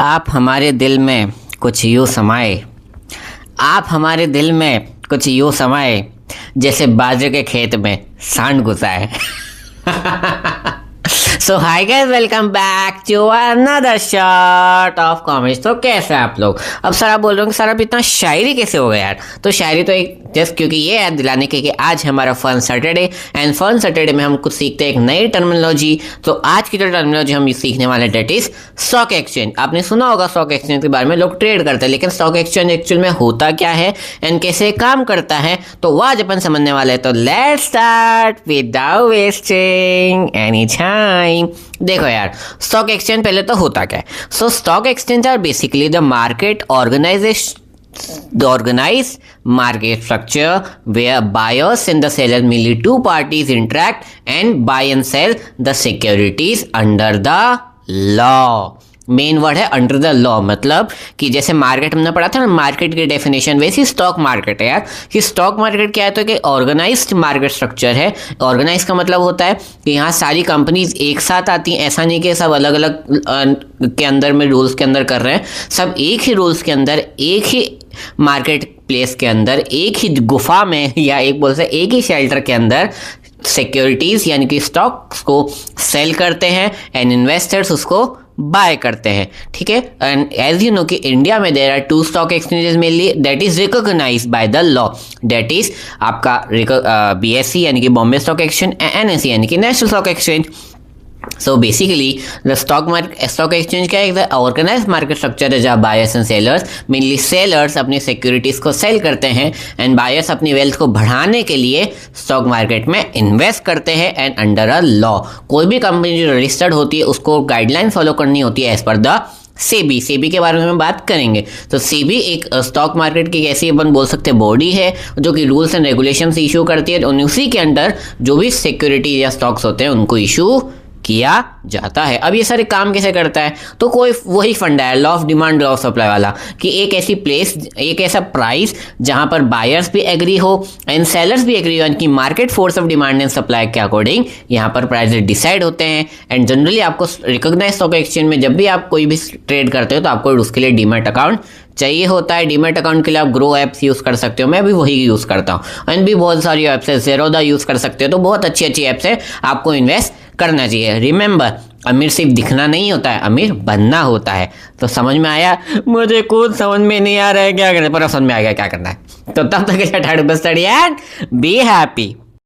आप हमारे दिल में कुछ यूँ समाए। आप हमारे दिल में कुछ यूँ समाए जैसे बाजरे के खेत में सांड घुसा है। So hi guys, welcome back to another shot of comedy. तो कैसे हैं आप लोग? अब सर आप बोल रहे हो कि सर आप इतना शायरी कैसे हो गया यार? तो शायरी तो एक जस्ट क्योंकि ये याद दिलाने के कि आज हमारा fun Saturday, and fun Saturday में हम कुछ सीखते हैं एक नई टर्मिनोलॉजी। तो आज की जो टर्मिनोलॉजी हम सीखने वाले डेट इज स्टॉक एक्सचेंज। आपने सुना होगा स्टॉक एक्सचेंज के बारे में, लोग ट्रेड करते हैं, लेकिन स्टॉक एक्सचेंज एक्चुअल में होता क्या है एंड कैसे काम करता है, तो वो आज अपन समझने वाले हैं। तो let's start without wasting any time. देखो यार, स्टॉक एक्सचेंज पहले तो होता क्या है? So stock exchange are basically the market organisation, the organized market structure where buyers and the sellers, mainly two parties, interact and buy and sell the securities under the law. Main word है under the law. मतलब कि जैसे market हमने पढ़ा था ना, market की definition, वैसी स्टॉक मार्केट है यार। कि स्टॉक मार्केट क्या है? तो कि ऑर्गेनाइज्ड मार्केट स्ट्रक्चर है। ऑर्गेनाइज का मतलब होता है कि यहाँ सारी कंपनीज एक साथ आती हैं। ऐसा नहीं कि सब अलग अलग के अंदर में रूल्स के अंदर कर रहे हैं, सब एक ही रूल्स के अंदर, एक ही मार्केट प्लेस के अंदर, एक ही गुफा में, या एक बोल सकते एक ही शेल्टर के अंदर सिक्योरिटीज यानी कि स्टॉक्स को सेल करते हैं एंड इन्वेस्टर्स उसको बाय करते हैं। ठीक है। एंड एज यू नो कि इंडिया में there are two stock exchanges mainly that is recognised by the law. That is आपका BSE यानी कि बॉम्बे स्टॉक एक्सचेंज, NSE यानी कि national stock exchange. So basically the stock exchange क्या है? Organise market structure है जहाँ buyers and sellers, mainly sellers अपनी सिक्योरिटीज को सेल करते हैं एंड बायर्स अपनी वेल्थ को बढ़ाने के लिए स्टॉक मार्केट में इन्वेस्ट करते हैं एंड अंडर अ लॉ। कोई भी कंपनी जो रजिस्टर्ड होती है उसको गाइडलाइन फॉलो करनी होती है एज पर द सेबी के बारे में हम बात करेंगे। तो सेबी एक स्टॉक मार्केट की ऐसी अपन बोल सकते हैं बॉडी है जो कि रूल्स एंड रेगुलेशंस इशू करती है, और उसी के अंडर जो भी सिक्योरिटी या स्टॉक्स होते हैं उनको इशू किया जाता है। अब ये सारे काम कैसे करता है? तो कोई वही फंडा है, law of demand law of supply वाला, कि एक ऐसी प्लेस, एक ऐसा प्राइस जहां पर बायर्स भी एग्री हो एंड सेलर्स भी एग्री हो, यानी कि market force of demand and supply के अकॉर्डिंग यहाँ पर प्राइसेस डिसाइड होते हैं। एंड जनरली आपको रिकॉग्नाइज स्टॉक एक्सचेंज में जब भी आप कोई भी ट्रेड करते हो तो आपको उसके लिए डीमैट अकाउंट चाहिए होता है। डीमैट अकाउंट के लिए आप ग्रो ऐप्स यूज़ कर सकते हो, मैं भी वही यूज़ करता हूँ। एंड भी बहुत सारी ऐप्स है, ज़ेरोदा यूज़ कर सकते हो। तो बहुत अच्छी अच्छी ऐप्स है, आपको इन्वेस्ट करना चाहिए। रिमेंबर, अमीर सिर्फ दिखना नहीं होता है, अमीर बनना होता है। तो समझ में आया? मुझे खुद समझ में नहीं आ रहा है क्या करना, पर समझ में आ गया क्या करना है। तो तब तक स्टडी एंड बी हैप्पी।